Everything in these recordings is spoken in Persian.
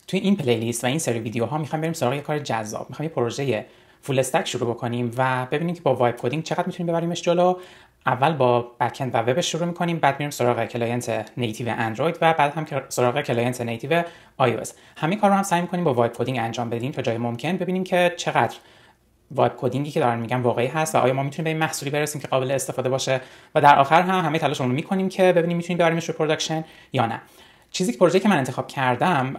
توی این پلیلیست و این سری ویدیوها میخوایم بریم سراغ یه کار جذاب. میخوایم یه پروژه فول استک شروع بکنیم و ببینیم که با وایب کدینگ چقدر میتونیم ببریمش جلو. اول با بک اند و وب شروع میکنیم، بعد میریم سراغ کلاینت نیتیو اندروید و بعد هم سراغ کلاینت نیتیو آی او اس. همه کار رو هم سعی میکنیم با وایب کدینگ انجام بدیم تا جای ممکن، ببینیم که چقدر وایب کدینگی که دارن میگن واقعی هست و آیا ما میتونیم به این محصولی برسیم که قابل استفاده باشه. و در آخر هم همه تلاشمون رو میکنیم که ببینیم میتونیم ببریمش رو پروداکشن یا نه. پروژه‌ای که من انتخاب کردم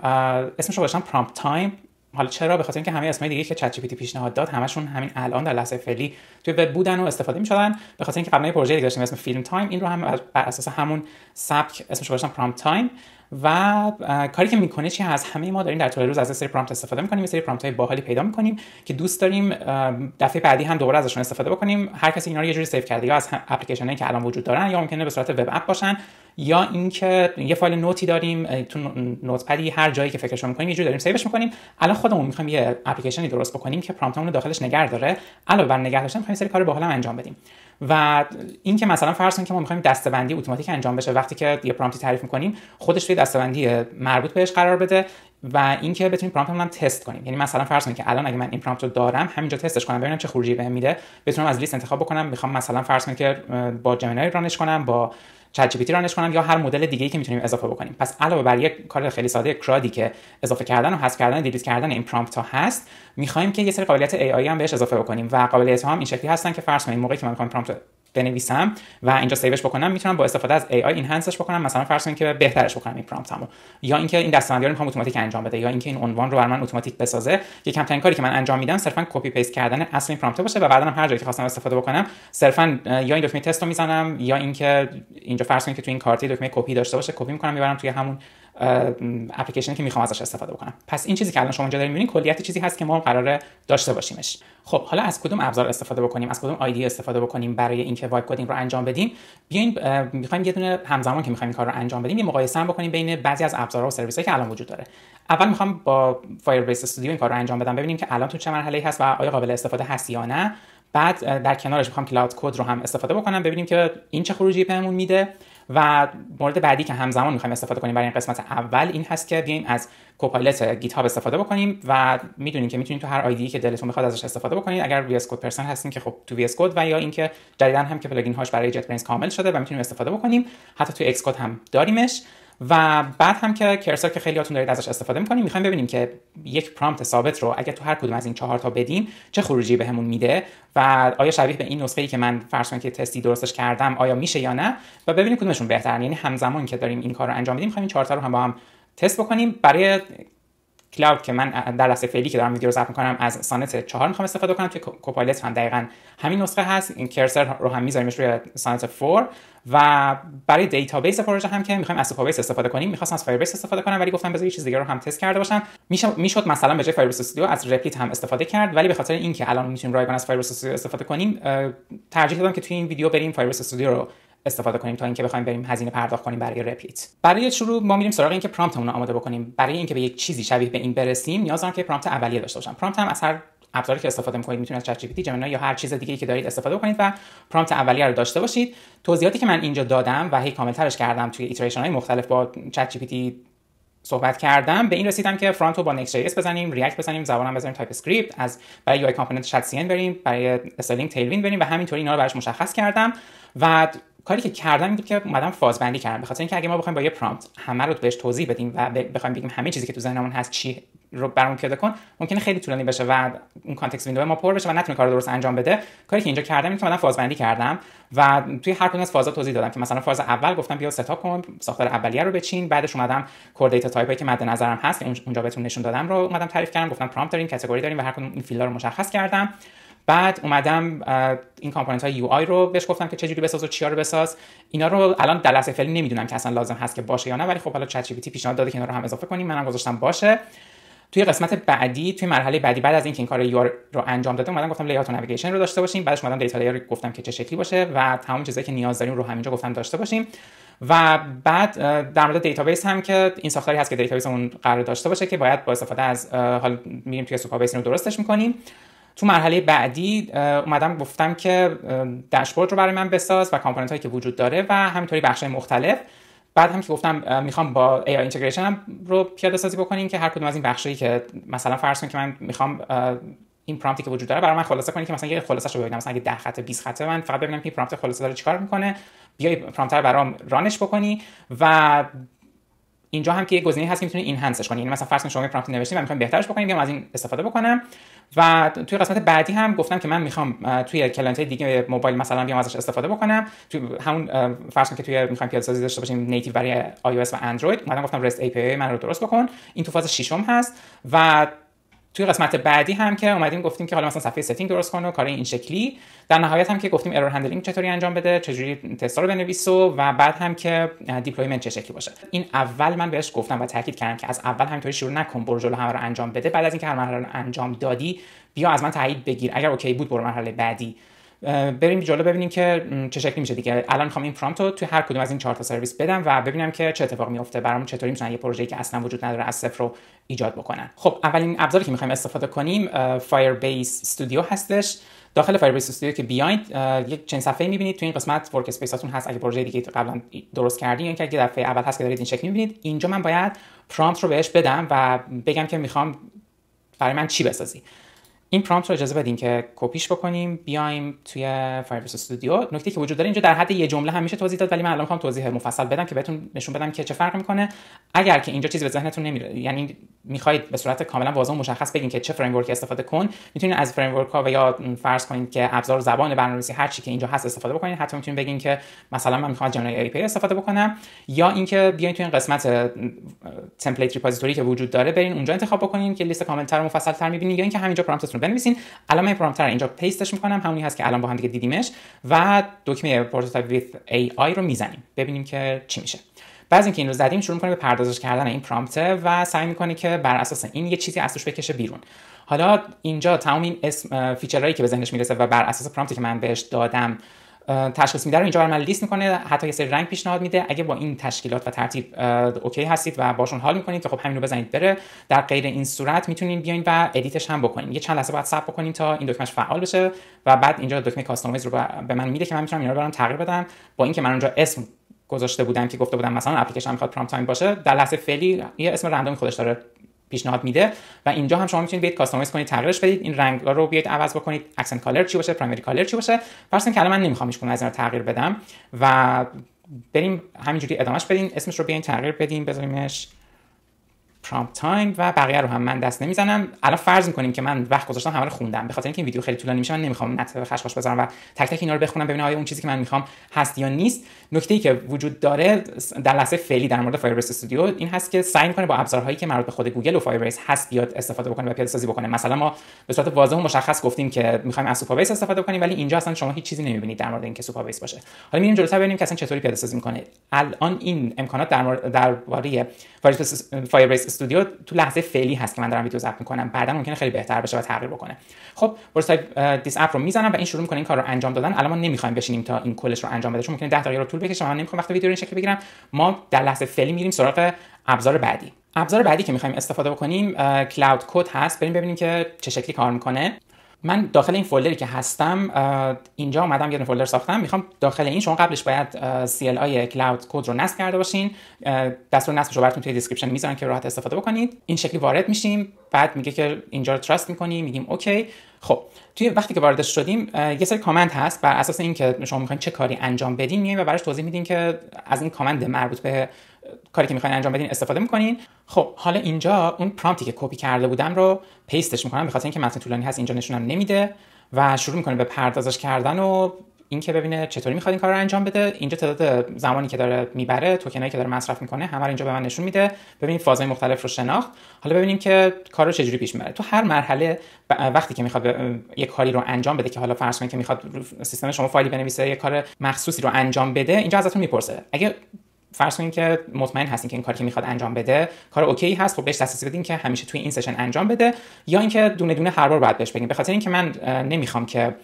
اسمش رو گذاشتم پرامپت تایم. حالا چرا؟ به خاطر اینکه همه اسمای دیگه که چت جی پی تی پیشنهاد داد همشون همین الان در لحظه فعلی توی وب بودن و استفاده می‌شدن. به خاطر اینکه قبلا یه پروژه دیگه داشتیم اسم فیلم تایم، این رو هم بر اساس همون سبک اسمش رو گذاشتم پرامپت تایم. و کاری که میکنه چی هست؟ همه ما داریم در طول روز از سری پرامپت استفاده میکنیم، یه سری پرامپت‌های باحالی پیدا میکنیم که دوست داریم دفعه بعدی هم دوباره ازشون استفاده بکنیم. هر کسی اینا رو یه جوری سیو کرده، یا از اپلیکیشنایی که الان وجود دارن، یا ممکنه به صورت وب اپ باشن، یا اینکه یه فایل نوتی داریم تو نوتپدی، هر جایی که فکرشو میکنیم یه جوری داریم سیوش میکنیم. الان خودمون میخوایم یه اپلیکیشنی درست بکنیم که پرامپتمون رو داخلش نگه داره. علاوه بر نگه داشتن میخوایم سری کار باحال انجام بدیم. و اینکه مثلا فرض کنیم که ما می‌خوایم دسته‌بندی اتوماتیک انجام بشه، وقتی که یه پرامپتی تعریف می‌کنیم خودش توی دسته‌بندی مربوط بهش قرار بده و اینکه بتونیم پرامپتمون هم تست کنیم. یعنی مثلا فرض کنیم که الان اگه من این پرامپت رو دارم، همینجا تستش کنم ببینم چه خروجی بهم میده، بتونم از لیست انتخاب بکنم می‌خوام مثلا فرض کنیم که با جمینای رانش کنم، با چت جی پی تی رانش کنم، یا هر مدل دیگه‌ای که می‌تونیم اضافه بکنیم. پس علاوه بر یک کار خیلی ساده کرادی که اضافه کردن و حذف کردن، دیلیت کردن این پرامپت ها هست، می‌خوایم که یه سری قابلیت ای آی هم بهش اضافه بکنیم. و قابلیت‌ها هم این شکلی هستن که فرض کنیم موقعی که من می‌خوام پرامپت بنویسم و اینجا سیوش بکنم، میتونم با استفاده از AI اینهانسش بکنم. مثلا فرض کنید که بهترش بکنم این پرامپتمو، یا اینکه این دسته‌بندی رو میخوام اتوماتیک انجام بده، یا اینکه این عنوان رو بر من اتوماتیک بسازه. که کمترین کاری که من انجام میدم صرفا کپی پیست کردن اصل این پرامپت باشه و بعدا هم هر جایی که خواستم استفاده بکنم صرفا یا این دکمه تست رو میزنم، یا اینکه اینجا فرض کنید که تو این کارت دکمه کپی داشته باشه، کپی میکنم میبرم توی همون اپلیکیشنی که میخوام ازش استفاده بکنم. پس این چیزی که الان شما اینجا دارین میبینید کلیت چیزی هست که ما قراره داشته باشیمش. خب حالا از کدوم ابزار استفاده بکنیم، از کدوم آیدی استفاده بکنیم برای اینکه وایب کدینگ رو انجام بدیم؟ بیاین میخوایم یه دونه همزمان که میخوایم این کار رو انجام بدیم یه مقایسه هم بکنیم بین بعضی از ابزارها و سرویس‌هایی که الان وجود داره. اول میخوام با فایربیس استودیو این کار رو انجام بدم، ببینیم که الان تو چه مرحله‌ای هست و آیا قابل استفاده هست یا نه. بعد در کنارش میخوام کلاود کد رو هم استفاده بکنم، ببینیم که این چه خروجی بهمون میده. و مورد بعدی که همزمان می‌خوایم استفاده کنیم برای این قسمت اول این هست که بیایم از کوپایلت گیت هاب استفاده بکنیم و میدونیم که میتونید تو هر آیدی که دلتون بخواد ازش استفاده بکنید. اگر وی اس کد پرسن هستین که خب تو وی اس کد، و یا اینکه جدیداً هم که پلاگین هاش برای جت برینز کامل شده و میتونیم استفاده بکنیم، حتی تو ایکس کد هم داریمش. و بعد هم که کرسر که خیلیاتون دارید ازش استفاده می‌کنید، می‌خوایم ببینیم که یک پرامپت ثابت رو اگه تو هر کدوم از این 4 تا بدیم چه خروجی بهمون میده و آیا شبیه به این نسخه‌ای که من فرض کنید که تستی درستش کردم آیا میشه یا نه، و ببینیم کدومشون بهتره. یعنی همزمان که داریم این کار رو انجام میدیم می‌خوایم این 4 تا رو هم با هم تست بکنیم. برای کلاود که من در لحظه فعلی که دارم ویدیو رو ضبط می‌کنم از سانت 4 می‌خوام استفاده کنم. توی کوپایلت هم دقیقاً همین نسخه هست. این کرسر رو هم می‌ذاریمش روی سانت 4. و برای دیتابیس پروژه هم که می‌خوایم از سوپابیس استفاده کنیم، می‌خواستم از فایربیس استفاده کنم ولی گفتم بذار یه چیز دیگه رو هم تست کرده باشم. میشد مثلا به جای فایربیس استودیو از رپلیت هم استفاده کرد، ولی به خاطر اینکه الان می‌تونیم رایگان از فایربیس استودیو استفاده کنیم ترجیح دادم که توی این ویدیو بریم فایربیس استودیو رو استفاده کنیم تا اینکه بخوایم بریم هزینه پرداخت کنیم برای رپلیت. برای شروع ما میریم سراغ اینکه پرامپتمون رو آماده بکنیم. برای اینکه به یک چیزی شبیه به این برسیم نیاز دارم که پرامپت اولیه داشته باشم. پرامپت هم از هر ابزاری که استفاده می‌کنید، میتونید از چت جی پی تی، جمینای یا هر چیز دیگه‌ای که دارید استفاده بکنید و پرامپت اولیه رو داشته باشید. توضیحاتی که من اینجا دادم و هی کامل‌ترش کردم توی ایتریشن‌های مختلف با چت جی پی تی صحبت کردم، به این رسیدم که فرانت رو با نکست جی اس بزنیم، ریاکت بزنیم، زبانم بزنیم تایپ اسکریپت، از برای یو آی کامپوننت شات سی ان بریم، برای استایلینگ تیلوین بریم و همینطوری اینا رو براش مشخص کردم. و کاری که کردم این بود که اومدم فازبندی کردم، به خاطر اینکه اگه ما بخوایم با یه پرامپت همه رو بهش توضیح بدیم و بخوایم بگیم همه چیزی که تو ذهنمون هست چی رو برامون پیاده کن، ممکنه خیلی طولانی بشه و اون کانتکست ویندو ما پر بشه و نتونه کار درست انجام بده. کاری که اینجا کردم اینه که اومدم فازبندی کردم و توی هر کدوم از فازا توضیح دادم که مثلا فاز اول گفتم بیا ستاپ کن، ساختار اولیه رو بچین، بعدش اومدم کد دیتا تایپی که مد نظرم هست اونجا بهتون نشون دادم رو اومدم تعریف کردم، گفتم پرامپت داریم، کاتگوری داریم و هر کدوم این فیلدها رو مشخص کردم. بعد اومدم این کامپوننت های یو آی رو بهش گفتم که چه جوری بساز و چیا رو بساز. اینا رو الان در لحظه فعلی نمیدونم که اصلا لازم هست که باشه یا نه، ولی خب حالا چت جی پی تی پیشنهاد داده که اینا رو هم اضافه کنیم، منم گذاشتم باشه. توی قسمت بعدی، توی مرحله بعدی بعد از اینکه این کار یو رو انجام دادم، اومدم گفتم لی‌آوت و نویگیشن رو داشته باشیم. بعدش اومدم دیتا لیر رو گفتم که چه شکلی باشه و تمام چیزایی که نیاز داریم رو همینجا گفتم داشته باشیم. و بعد در مورد دیتابیس هم که این ساختاری هست که دیتابیسمون قرار داشته باشه که باید با استفاده از حالا میریم توی سوپابیس رو درستش می‌کنیم. تو مرحله بعدی اومدم گفتم که داشبورد رو برای من بساز و کامپوننت هایی که وجود داره و همینطوری بخش‌های مختلف. بعد هم که گفتم میخوام با AI اینتگریشن رو پیاده سازی بکنیم که هر کدوم از این بخشایی که مثلا فرض کنید که من میخوام این پرامپتی که وجود داره برای من خلاصه کنی که مثلا یه خلاصه‌شو ببینم، مثلا اگه 10 خط 20 خطه من فقط ببینم که این پرامپت خلاصه داره چیکار میکنه، بیای پرامپت رو برام رانش بکنی. و اینجا هم که یه گزینه هست که میتونید اینهانسش کنید، یعنی مثلا فرض کنید شما یه پرامپت نوشتین و میخواین بهترش بکنید، بیام از این استفاده بکنم. و توی قسمت بعدی هم گفتم که من میخوام توی کلاینت‌های دیگه موبایل مثلا بیام ازش استفاده بکنم، توی همون فرض کنید که توی میخوایم پیاده سازی داشته باشیم نیتیو برای iOS و اندروید، اومدم گفتم REST API من رو درست بکن. این تو فاز 6 هست. و توی قسمت بعدی هم که اومدیم گفتیم که حالا مثلا صفحه ستینگ درست کن و کار این شکلی. در نهایت هم که گفتیم ارور هندلینگ چطوری انجام بده، چجوری تستا رو بنویس و بعد هم که دیپلویمنت چه شکلی باشه. این اول من بهش گفتم و تاکید کردم که از اول همینطوری شروع نکن، برو جلو همه رو انجام بده. بعد از اینکه هر مرحله رو انجام دادی بیا از من تایید بگیر، اگر اوکی بود برو مرحله بعدی. بریم جلو ببینیم که چه شکلی میشه دیگه. الان میخوام این پرامپت رو توی هر کدوم از این 4 تا سرویس بدم و ببینم که چه اتفاقی میفته برام، چطوری میشن یه پروژه‌ای که اصلا وجود نداره از صفر رو ایجاد بکنن. خب اولین ابزاری که میخوایم استفاده کنیم فایربیس استودیو هستش. داخل فایربیس استودیو که بیاید یک چند صفحه میبینید، تو این قسمت ورک اسپیساتون هست اگه پروژه دیگه قبلا درست کردین، یا اینکه دفعه اول هست که دارید این شکلی میبینید. اینجا من باید پرامپت رو بهش بدم و بگم که میخوام برای من چی بسازی. این پرامپت رو اجازه بدین که کپیش بکنیم بیایم توی فایربیس استودیو. نکته که وجود داره اینجا در حد یه جمله هم میشه توضیح داد، ولی من الان میخوام توضیح مفصل بدم که بهتون نشون بدم که چه فرقی میکنه. اگر که اینجا چیزی به ذهنتون نمیره، یعنی میخواید به صورت کاملا واضح و مشخص بگین که چه فریم ورکی استفاده کن، میتونید از فریم ورک ها و یا فرض کنید که ابزار زبان برنامه‌نویسی هر چی که اینجا هست استفاده بکنید. حتی میتونید بگین که مثلا من میخوام از جمله API استفاده بکنم، یا اینکه بیاین توی این قسمت تمپلیت ریپوزیتوری که وجود داره برین اونجا انتخاب بکنین که لیست کامل‌تر و مفصل‌تر می‌بینید، یا اینکه همینجا پرامپتتون رو بنویسین. الان من پرامپت رو اینجا پیستش می‌کنم، همونی هست که الان با هم دیگه دیدیمش، و دکمه پروتوتایپ ویت AI رو میزنیم ببینیم که چی میشه. بعد اینکه این رو زدیم شروع می‌کنه به پردازش کردن این پرامپت و سعی می‌کنه که بر اساس این یه چیزی از توش بکشه بیرون. حالا اینجا تمام این اسم فیچرهایی که به ذهنش میرسه و بر اساس پرامپتی که من بهش دادم تشخیص میده رو اینجا برام لیست میکنه، حتی یه سری رنگ پیشنهاد میده. اگه با این تشکیلات و ترتیب اوکی هستید و باشون حال میکنید که خب همین رو بزنید بره، در غیر این صورت میتونین بیاین و ادیتش هم بکنین. یه چند لحظه باید صبر بکنین تا این دکمهش فعال بشه و بعد اینجا دکمه کاستومایز رو به من میده که من میتونم اینا رو برام تغییر بدم. با اینکه من اونجا اسم گذاشته بودم که گفته بودم مثلا اپلیکیشن میخواد پرامپت تایم باشه، در لحظه فعلی یه اسم رندومی خودش داره پیشنهاد میده و اینجا هم شما میتونید بیاید کاستومایز کنید، تغییرش بدید، این رنگا رو بیاید عوض بکنید، اکسنت کالر چی باشه، پرایمری کالر چی باشه. فرض کنید که الان من نمیخوام هیچ کدوم از اینا رو تغییر بدم و بریم همینجوری ادامهش بدین، اسمش رو بیاین تغییر بدیم، بذاریمش پرامپت تایم و بقیه رو هم من دست نمیزنم. الان فرض می‌کنیم که من وقت گذاشتم همه رو خوندم، به خاطر اینکه این ویدیو خیلی طولانی میشه من نمیخوام نت خشخاش بذارم و تک تک اینا رو بخونم ببینم آیا اون چیزی که من میخوام هست یا نیست. نکته‌ای که وجود داره در لحظه فعلی در مورد فایربیس استودیو این هست که سعی می‌کنه با ابزارهایی که مربوط به خود گوگل و فایربیس هست بیاد استفاده بکنه و پیاده سازی بکنه. مثلا ما به صورت واضح و مشخص گفتیم که می‌خوایم از سوپابیس استفاده کنیم، ولی اینجا اصلا شما هیچ چیزی نمی‌بینید در مورد اینکه سوپابیس باشه. حالا میریم جلوتر ببینیم که اصلا چطوری پیاده سازی می‌کنه. الان این امکانات درباره فایربیس استودیو تو لحظه فعلی هست که من دارم ویدیو ضبط می‌کنم، بعدا ممکنه خیلی بهتر بشه و تغییر بکنه. خب پروتوتایپ دیس اپ رو میزنم و این شروع می‌کنه این کار رو انجام دادن. الان ما نمی‌خوایم بشینیم تا این کلش رو انجام بده، چون ممکنه 10 دقیقه رو طول بکشه. من نمی‌خوام وقت ویدیو رو این شکلی بگیرم. ما در لحظه فعلی میریم سراغ ابزار بعدی. ابزار بعدی که می‌خوایم استفاده بکنیم کلاود کد هست. بریم ببینیم که چه شکلی کار می‌کنه. من داخل این فولدری که هستم اینجا اومدم یه فولدر ساختم. میخوام داخل این شما قبلش باید CLI کلاود کد رو نصب کرده باشین. دستور نصبش رو براتون توی دیسکریپشن میذارم که راحت استفاده بکنید. این شکلی وارد میشیم، بعد میگه که اینجا رو تراست می‌کنی، میگیم اوکی. خب توی وقتی که واردش شدیم یه سری کامند هست بر اساس اینکه شما می‌خواید چه کاری انجام بدین، میایم و براش توضیح میدین که از این کامند مربوط به کاری که می‌خواید انجام بدین استفاده می‌کنین. خب حالا اینجا اون پرامپتی که کپی کرده بودم رو پیستش می‌کنم، به خاطر اینکه متن طولانی هست اینجا نشونم نمیده و شروع می‌کنه به پردازش کردن و اینکه ببینه چطوری می‌خواد این کار رو انجام بده. اینجا تعداد زمانی که داره میبره، توکنایی که داره مصرف می‌کنه، همه رو اینجا به من نشون میده. ببینید فازهای مختلف رو شناخت. حالا ببینیم که کار رو چجوری پیش میبره. تو هر مرحله وقتی که میخواد یک کاری رو انجام بده که حالا فرض کنید که میخواد سیستم شما فایلی بنویسه، یک کار مخصوصی رو انجام بده، اینجا ازتون میپرسه اگه فرض کنید که مطمئن هستین که این کاری که میخواد انجام بده کار اوکی هست، خب بهش دسترسی بدین که همیشه توی این سشن انجام بده، یا اینکه دونه دونه هر بار باید بهش بگین. به خاطر اینکه من نمیخوام که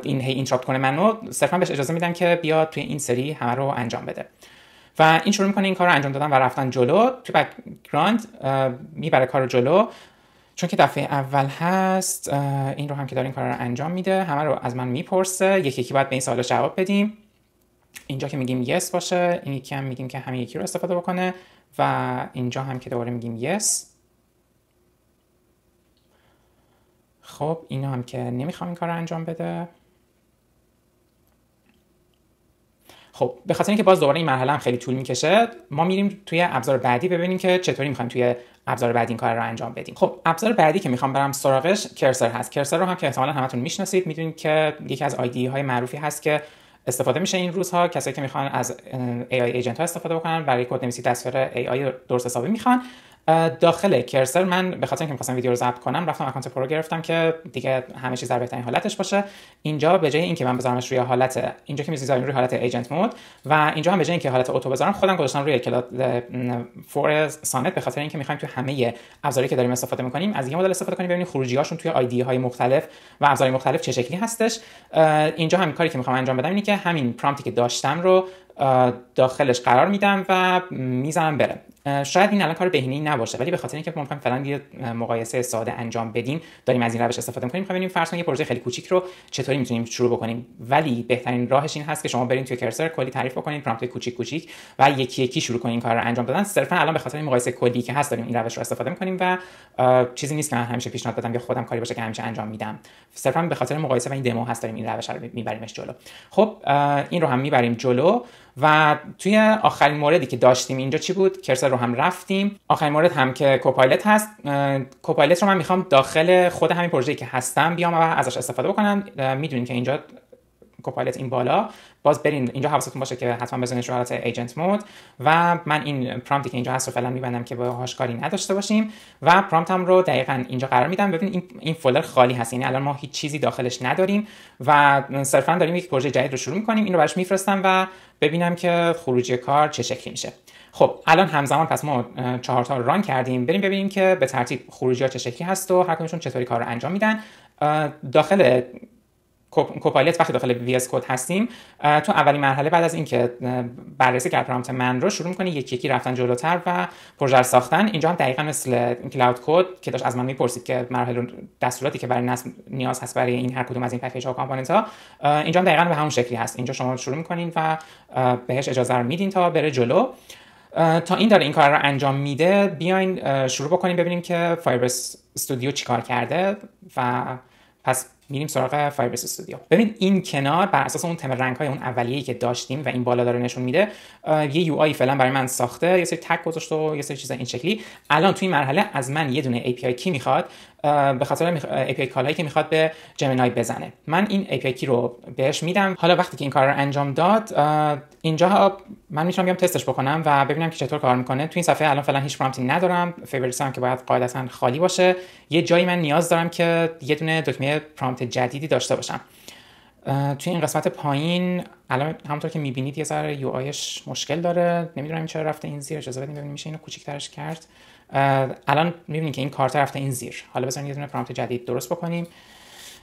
این هی اینتراپت کنه منو، صرفا بهش اجازه میدم که بیاد توی این سری همه رو انجام بده و این شروع میکنه این کار رو انجام دادن و رفتن جلو. توی بک‌گراند میبره کار رو جلو، چون که دفعه اول هست این رو هم که داره این کار رو انجام میده، همه رو از من میپرسه، یکی یکی باید به این سوالا جواب بدیم. اینجا که میگیم yes باشه، این یکی هم میگیم که همین یکی رو استفاده بکنه و اینجا هم که دوباره میگیم yes. خب اینا هم که نمیخوام این کار رو انجام بده. خب به خاطر اینکه باز دوباره این مرحله هم خیلی طول میکشه، ما میریم توی ابزار بعدی ببینیم که چطوری میخوایم توی ابزار بعدی این کار رو انجام بدیم. خب ابزار بعدی که میخوام برم سراغش کرسر هست. کرسر رو هم که احتمالاً همتون میشناسید، میدونید که یکی از آیدی های معروفی هست که استفاده میشه این روزها. کسایی که میخوان از AI ایجنت ها استفاده بکنن، برای کدنویسی دستور AI درست حسابی میخوان، داخل کرسر من به خاطر اینکه می‌خواستم ویدیو رو ضبط کنم رفتم اکانت پرو گرفتم که دیگه همه چیز در بهترین حالتش باشه. اینجا به جای اینکه من بذارمش روی حالت، اینجا که می‌ذارم روی حالت ایجنت مود و اینجا هم به جای اینکه حالت اتو بذارم خودم گذاشتم روی کلاد فور سانت، به خاطر اینکه می‌خوایم تو همه ابزاری که داریم استفاده می‌کنیم از یه مدل استفاده کنیم، ببینیم خروجی‌هاشون توی آیدی‌های مختلف و ابزارهای مختلف چه شکلی هستش. اینجا هم کاری که می‌خوام انجام بدم اینه که همین پرامپتی که داشتم رو داخلش قرار میدم و میزنم بره. شاید این الان کار بهینه‌ای نباشه، ولی به خاطر اینکه ما می‌خوایم فعلا یه مقایسه ساده انجام بدیم داریم از این روش استفاده می‌کنیم. می‌خوایم ببینیم فرض کنید یه پروژه خیلی کوچیک رو چطوری می‌تونیم شروع بکنیم، ولی بهترین راهش این هست که شما برید توی کرسر کلی تعریف بکنید، پرامپت کوچیک و یکی یکی شروع کنید این کار رو انجام دادن. صرفا الان به خاطر این مقایسه کلی که هست داریم این روش رو استفاده می‌کنیم و چیزی نیست که من همیشه پیشنهاد بدم یا خودم کاری باشه که همیشه انجام میدم. صرفا به خاطر مقایسه و این دمو هست داریم این روش رو می‌بریمش جلو. خب این رو هم می‌بریم جلو و توی آخرین موردی که داشتیم اینجا چی بود؟ کرسر رو هم رفتیم. آخرین مورد هم که کوپایلت هست. کوپایلت رو من میخوام داخل خود همین پروژه‌ای که هستم بیام و ازش استفاده بکنم. میدونین که اینجا کوپایلت این بالا، باز برین اینجا حواستون باشه که حتما بزنید رو حالت ایجنت مود و من این پرامپتی که اینجا هست رو فعلا میبندم که باهاش کاری نداشته باشیم و پرامپتم رو دقیقاً اینجا قرار میدم. ببین این فولدر خالی هست، یعنی الان ما هیچ چیزی داخلش نداریم و صرفا داریم یک پروژه جدید رو شروع میکنیم. این رو براش میفرستم و ببینم که خروجی کار چه شکلی میشه. خب الان همزمان پس ما 4 تا ران کردیم، بریم ببینیم که به ترتیب خروجی‌ها چه شکلی هست و هر کدومشون چطوری کار رو انجام میدن. داخل کوپایلت وقتی داخل وی اس کد هستیم، تو اولین مرحله بعد از اینکه بررسی کرد پرامپت من رو شروع می‌کنه یکی یکی رفتن جلوتر و پروژه رو ساختن. اینجا هم دقیقاً مثل کلاود کد که داشت از من میپرسید که مراحل دستوراتی که برای نصب نیاز هست برای این هر کدوم از این پکیج ها و کامپوننت ها، اینجا هم دقیقاً به همون شکلی هست. اینجا شما شروع می‌کنین و بهش اجازه رو میدین تا بره جلو. تا این داره این کار رو انجام میده بیاین شروع بکنیم ببینیم که فایربس استودیو چیکار کرده و پس میریم سراغ فایربس استودیو. ببین این کنار بر اساس اون تم رنگ های اون اولیه‌ای که داشتیم و این بالا داره نشون میده، یه یو آی فعلا برای من ساخته، یه سری تگ گذاشته و یه سری چیزا این شکلی. الان توی این مرحله از من یه دونه ای پی آی کی میخواد، به خاطر ای پی آی کالایی که میخواد به جمینای بزنه. من این ای پی آی کی رو بهش میدم. حالا وقتی که این کار رو انجام داد، اینجا من میتونم بیام تستش بکنم و ببینم که چطور کار میکنه. تو این صفحه الان فعلا هیچ پرامپتی ندارم، فیوریتس هم که باید قاعدتا خالی باشه. یه جایی من نیاز دارم که یه دونه دکمه پرامپت جدیدی داشته باشم. توی این قسمت پایین الان همونطور که میبینید یه ذره یو آیش مشکل داره، نمیدونم این چرا رفته این زیر. اجازه بدین ببینیم میشه اینو کوچیک‌ترش کرد. الان میبینید که این کارت رفته این زیر. حالا بذاریم یه دونه پرامپت جدید درست بکنیم.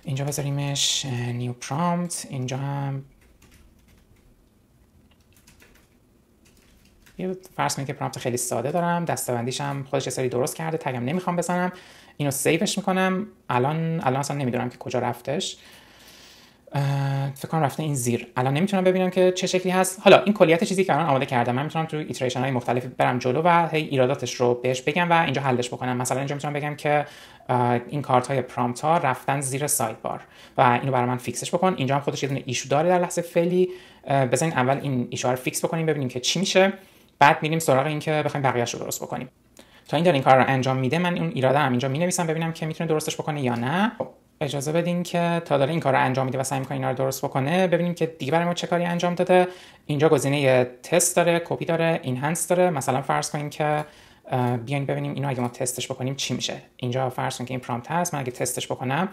اینجا بذاریمش نیو پرامپت. اینجا هم یه فرض کنید که پرامپت خیلی ساده دارم، دسته‌بندیش هم خودش یه سری درست کرده، تگم نمیخوام بزنم. اینو سیوش میکنم. الان اصلا نمیدونم که کجا رفتش. فکر کنم رفته این زیر. الان نمیتونم ببینم که چه شکلی هست. حالا این کلیت چیزی که الان آماده کردم، من میتونم تو ایتریشن های مختلفی برم جلو و هی ایراداتش رو بهش بگم و اینجا حلش بکنم. مثلا اینجا میتونم بگم که این کارت های پرامپت ها رفتن زیر ساید بار و اینو برای من فیکسش بکن. اینجا هم خودش یه دونه ایشو داره در لحظه فعلی. بزنین اول این ایشو رو فیکس بکنیم ببینیم که چی میشه، بعد میریم سراغ این که بخوایم بقیه‌اش رو درست بکنیم. تا این داره این کار رو انجام میده، من اون ایراده هم اینجا مینویسم ببینم که میتونه درستش بکنه یا نه. اجازه بدین که تا داره این کار رو انجام میده و سعی می‌کنه اینا رو درست بکنه ببینیم که دیگه برای ما چه کاری انجام داده. اینجا گزینه تست داره، کپی داره، اینهانس داره. مثلا فرض کنیم که بیاین ببینیم اینو اگه ما تستش بکنیم چی میشه. اینجا فرض کنیم که این پرامپت هست، من اگه تستش بکنم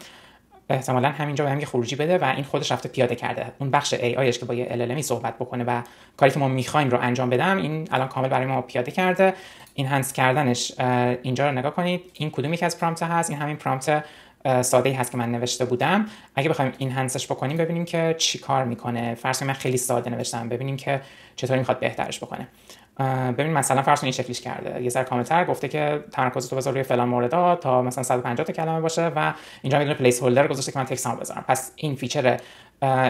احتمالاً همینجا بهم یه خروجی بده و این خودش رفته پیاده کرده. اون بخش ای آیش که با یه LLM صحبت بکنه و کاری که ما می‌خوایم رو انجام بدم، این الان کامل برای ما پیاده کرده. اینهانس کردنش اینجا رو نگاه کنید. این کدوم یکی از پرامپت هست؟ این همین پرامپت ساده‌ای هست که من نوشته بودم. اگه بخوایم اینهانسش بکنیم ببینیم که چی کار میکنه. فرض کنیم من خیلی ساده نوشتم، ببینیم که چطوری میخواد بهترش بکنه. ببین مثلا فرض کن این شکلیش کرده، یه ذره کامل‌تر گفته که تمرکز تو بذار روی فلان موردها تا مثلا 150 تا کلمه باشه و اینجا میدونه پلیس هولدر گذاشته که من تکستمو بذارم. پس این فیچر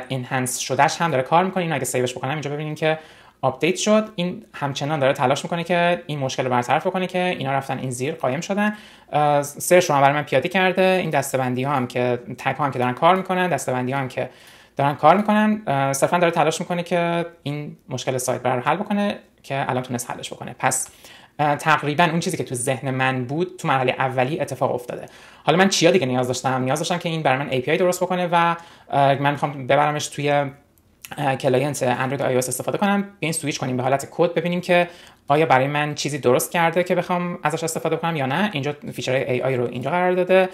اینهانس شدهش هم داره کار میکنه. اینو اگه سیوش بکنم اینجا ببینین که آپدیت شد. این همچنان داره تلاش میکنه که این مشکل رو برطرف بکنه که اینا رفتن این زیر قایم شدن. سرچ رو برای من پیاده کرده. این دسته‌بندی ها هم که تگ ها هم که دارن کار میکنن، دسته‌بندی ها هم که دارن کار میکنن، صرفا داره تلاش میکنه که این مشکل سایت بر رو حل بکنه که الان تونست حلش بکنه. پس تقریبا اون چیزی که تو ذهن من بود تو مرحله اولی اتفاق افتاده. حالا من چیا دیگه نیاز داشتم که این برای من API درست بکنه و من میخوام ببرمش توی کلاینت اندروید و iOS استفاده کنم. بیاین سویچ کنیم به حالت کد ببینیم که آیا برای من چیزی درست کرده که بخوام ازش استفاده کنم یا نه. اینجا فیچر AI رو اینجا قرار داده.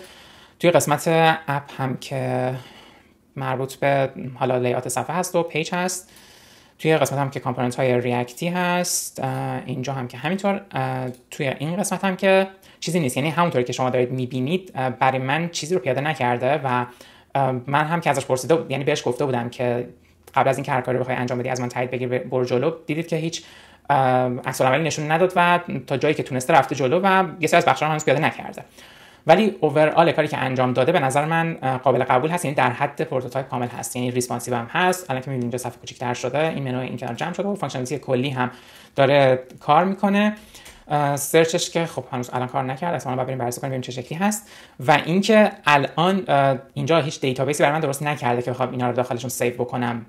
توی قسمت اپ هم که مربوط به حالا لیات صفحه هست و پیج هست، توی قسمت هم که کامپوننت های ریاکتی هست، اینجا هم که همینطور، توی این قسمت هم که چیزی نیست، یعنی همونطوری که شما دارید میبینید برای من چیزی رو پیاده نکرده و من هم که ازش پرسیده، یعنی بهش گفته بودم که قبل از اینکه هر کاری بخوای انجام بدی از من تایید بگیر برو جلو، دیدید که هیچ عکس العملی نشون نداد و تا جایی که تونسته رفته جلو و یه سری از بخشا رو هنوز پیاده نکرده. ولی اوورال کاری که انجام داده به نظر من قابل قبول هست، یعنی در حد پروتوتایپ کامل هست، یعنی ریسپانسیو هم هست. الان که می‌بینید اینجا صفحه کوچیک‌تر شده، این منو این کنار جمع شده و فانکشنالیتی کلی هم داره کار میکنه. سرچش که خب هنوز الان کار نکرد، اصلا باید بریم بررسی کنیم ببینیم چه شکلی هست. و اینکه الان اینجا هیچ دیتابیسی برای من درست نکرده که بخوام اینا رو داخلشون سیو بکنم.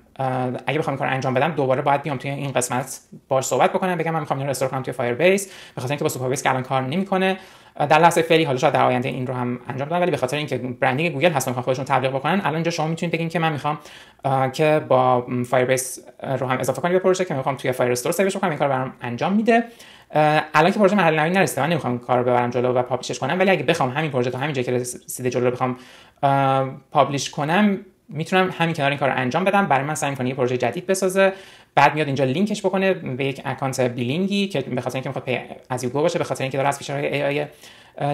اگه بخوام کار انجام بدم دوباره باید بیام توی این قسمت باهاش صحبت بکنم، بگم من میخوام اینو استور کنم توی فایر بیس، به خاطر اینکه با سوپر بیس که الان کار نمیکنه در لحظه فعلی. حالا شاید در آینده این رو هم انجام بدم، ولی به خاطر اینکه برندینگ گوگل هست میخوام خودشون تبلیغ بکنن، الان اینجا شما میتونید بگین که من میخوام که با فایر بیس رو هم اضافه کنم به پروژه که میخوام توی فایر استور سیوش بکنم. این کارو برام انجام میده. الان که پروژه مرحله نهایی نرسیده، من نمیخوام کار رو ببرم جلو و پابلیشش کنم، ولی اگه بخوام همین پروژه تا همین جایی که رسیده جلو رو بخوام پابلیش کنم، میتونم همین کنار این کار رو انجام بدم. برای من سعی می‌کنه یه پروژه جدید بسازه، بعد میاد اینجا لینکش بکنه به یک اکانت بیلینگی که به خاطر اینکه میخواد پی از یوگو باشه، به خاطر اینکه داره از فیچرهای AI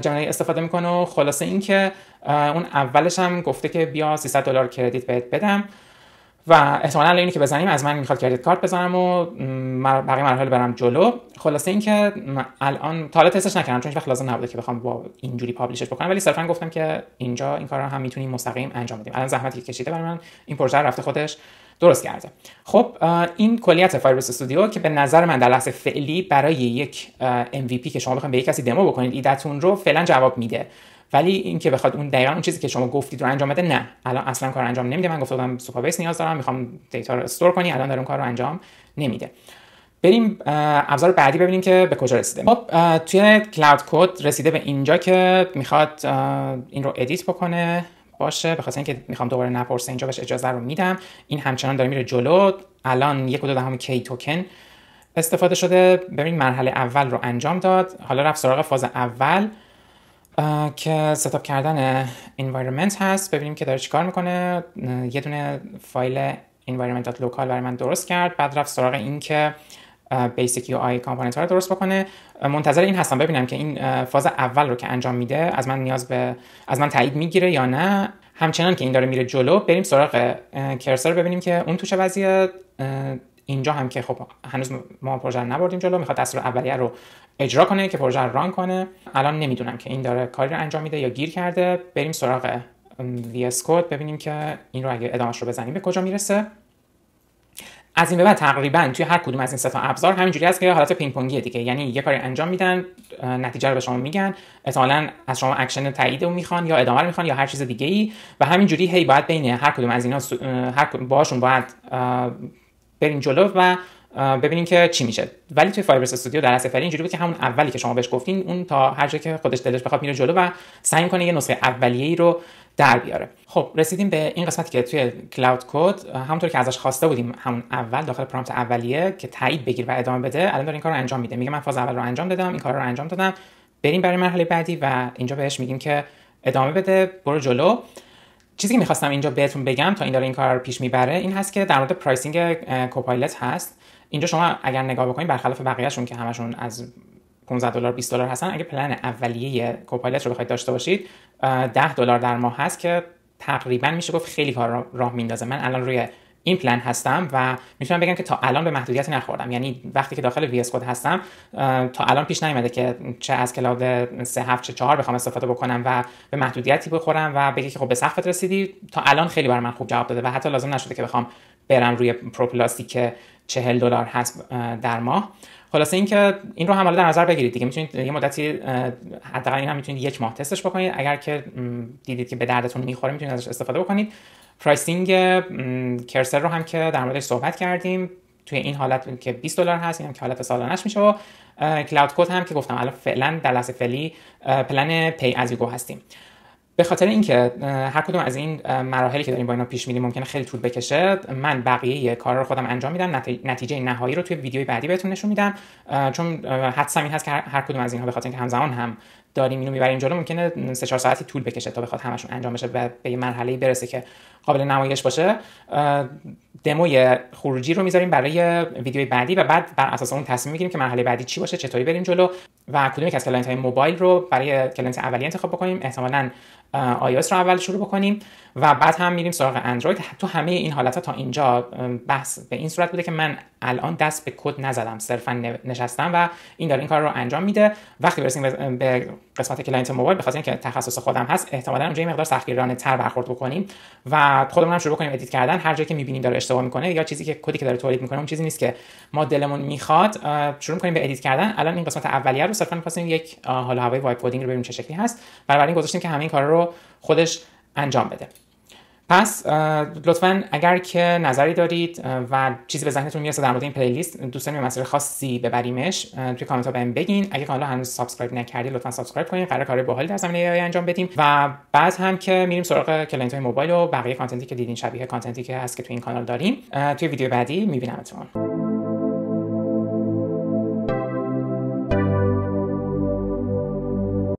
جمعی استفاده میکنه. و خلاصه اینکه اون اولش هم گفته که بیا $300 کردیت بهت بدم و احتمالاً اینی که بزنیم از من میخواد کردیت کارت بزنم و بقیه مراحل برم جلو. خلاصه اینکه الان تا حالا تستش نکردم چون هیچ وقت لازم نبوده که بخوام با اینجوری پابلیشش بکنم، ولی صرفا گفتم که اینجا این کارا هم میتونیم مستقیم انجام بدیم. الان زحمتی که کشیده برای من این پروژه رفته خودش درست کرده. خب این کلیت فایربیس استودیو که به نظر من در لحظه فعلی برای یک MVP که شما بخواید به یک کسی دمو بکنید ایده‌تون رو فعلا جواب میده، ولی اینکه بخواد اون دقیقاً اون چیزی که شما گفتید رو انجام بده، نه الان اصلا کار انجام نمیده. من گفتم سوپر بیس نیاز دارم، میخوام دیتا رو استور کنی، الان داره اون کار رو انجام نمیده. بریم ابزار بعدی ببینیم که به کجا رسیده. خب توی کلاود کد رسیده به اینجا که میخواد این رو ادیت بکنه باشه، به خاطر اینکه میخوام دوباره نپرسه اینجا بهش اجازه رو میدم. این همچنان داره میره جلو. الان 1.2 کی توکن استفاده شده. ببین مرحله اول رو انجام داد، حالا رفت سراغ فاز اول که ستاپ کردن environment هست. ببینیم که داره چیکار میکنه. یه دونه فایل environment.local برای من درست کرد، بعد رفت سراغ این که basic UI کامپوننت ها رو درست بکنه. منتظر این هستم ببینم که این فاز اول رو که انجام میده از من تایید میگیره یا نه. همچنان که این داره میره جلو بریم سراغ کرسر ببینیم که اون تو چه وضعیه. اینجا هم که خب هنوز ما پروژه رو نبردیم جلو، میخواد دستور اولیه رو اجرا کنه که پروژه رو ران کنه. الان نمیدونم که این داره کاری رو انجام میده یا گیر کرده. بریم سراغ VS Code ببینیم که این رو اگه ادامهش رو بزنیم به کجا میرسه. از این به بعد تقریبا توی هر کدوم از این سه تا ابزار همینجوری هست که حالت پینگ پونگیه دیگه، یعنی یه کاری انجام میدن، نتیجه رو به شما میگن، احتمالاً از شما اکشن تایید رو میخوان یا ادامه رو میخوان یا هر چیز دیگه ای، و همینجوری هی باید بین هر کدوم از اینا باهاشون باید بریم جلو و ببینین که چی میشه. ولی توی فایربیس استودیو در اصل اینجوری بود که همون اولی که شما بهش گفتین اون تا هر جایی که خودش دلش بخواد میره جلو و سعی می‌کنه یه نسخه اولیه‌ای رو در بیاره. خب رسیدیم به این قسمتی که توی کلاود کد همونطور که ازش خواسته بودیم همون اول داخل پرامپت اولیه که تایید بگیر و ادامه بده، الان داره این کارو انجام میده. میگه من فاز اول رو انجام دادم، این کار رو انجام دادم، بریم برای مرحله بعدی و اینجا بهش میگیم که ادامه بده، برو جلو. چیزی که می‌خواستم اینجا بهتون بگم تا این داره این کار رو پیش میبره این هست که در مورد پرایسینگ کوپایلت هست. اینجا شما اگر نگاه بکنید برخلاف بقیه‌شون که همشون از $15 $20 هستن، اگه پلن اولیه کوپایلت رو بخواید داشته باشید $10 در ماه هست که تقریبا میشه گفت خیلی کار راه میندازه. من الان روی این پلن هستم و میتونم بگم که تا الان به محدودیتی نخوردم. یعنی وقتی که داخل وی اس کد هستم تا الان پیش نیومده که چه از کلاود 3.7 چه 4 بخوام استفاده بکنم و به محدودیتی بخورم و بگه که خب به سقفت رسیدی. تا الان خیلی برای من خوب جواب داده و حتی لازم نشده که بخوام برم روی پرو پلاسی که $40 هست در ماه. خلاصه اینکه این رو هم حالا در نظر بگیرید دیگه. میتونید یه مدتی حداقل این هم میتونید 1 ماه تستش بکنید. اگر که دیدید که به دردتون میخوره میتونید ازش استفاده بکنید. پرایسینگ کرسر رو هم که در موردش صحبت کردیم، توی این حالت که $20 هست، اینم که حالت سالانش میشه. و کلاود کد هم که گفتم الان فعلا در لحظه فعلی پلن پی از یو هستیم. به خاطر اینکه هر کدوم از این مراحلی که داریم با اینا پیش میریم ممکنه خیلی طول بکشه، من بقیه کارا رو خودم انجام میدم، نتیجه نهایی رو توی ویدیوی بعدی بهتون نشون میدم. چون حدسم این هست که هر کدوم از اینها به خاطر اینکه همزمان هم داریم اینو میبریم جلو ممکنه 3-4 ساعتی طول بکشه تا بخواد همشون انجام بشه و به یه مرحله‌ای برسه که قابل نمایش باشه. دموی خروجی رو میذاریم برای ویدیوی بعدی و بعد بر اساس اون تصمیم میگیریم که مرحله بعدی چی باشه، چطوری بریم جلو و کدوم یک از کلاینت‌های موبایل رو برای کلاینت اولیه انتخاب بکنیم. احتمالاً iOS رو اول شروع بکنیم و بعد هم میریم سراغ اندروید. تو همه این حالت‌ها تا اینجا بحث به این صورت بوده که من الان دست به کد نزدم، صرفا نشستم و این داره این کار رو انجام میده. وقتی برسیم به قسمت کلاینت موبایل، به خاطر اینکه تخصص خودم هست، احتمالاً اونجا یه مقدار سختگیرانه‌تر برخورد بکنیم و خودمون هم شروع کنیم ادیت کردن. هر جایی که می‌بینیم داره اشتباه میکنه یا چیزی که کدی که داره تولید میکنه اون چیزی نیست که ما دلمون میخواد، شروع کنیم به ادیت کردن. الان این قسمت اولیه رو صرفا می‌خواستیم یک حال و هوای وایب کدینگ رو ببینیم چه شکلی هست، بنابراین گذاشتیم که همه این کارا رو خودش انجام بده. پس لطفاً اگر که نظری دارید و چیزی به ذهنتون میرسه در مورد این پلیلیست، دوست دارید مسیر خاصی ببریمش، توی کامنت ها بهم بگین. اگه کانال هنوز سابسکرایب نکردید لطفاً سابسکرایب کنید، قرار کار باحالی در زمینه ای انجام بدیم و بعد هم که میریم سراغ کلاینت های موبایل و بقیه کانتنتی که دیدین شبیه کانتنتی که هست که توی این کانال داریم. توی ویدیو بعدی میبینمتون.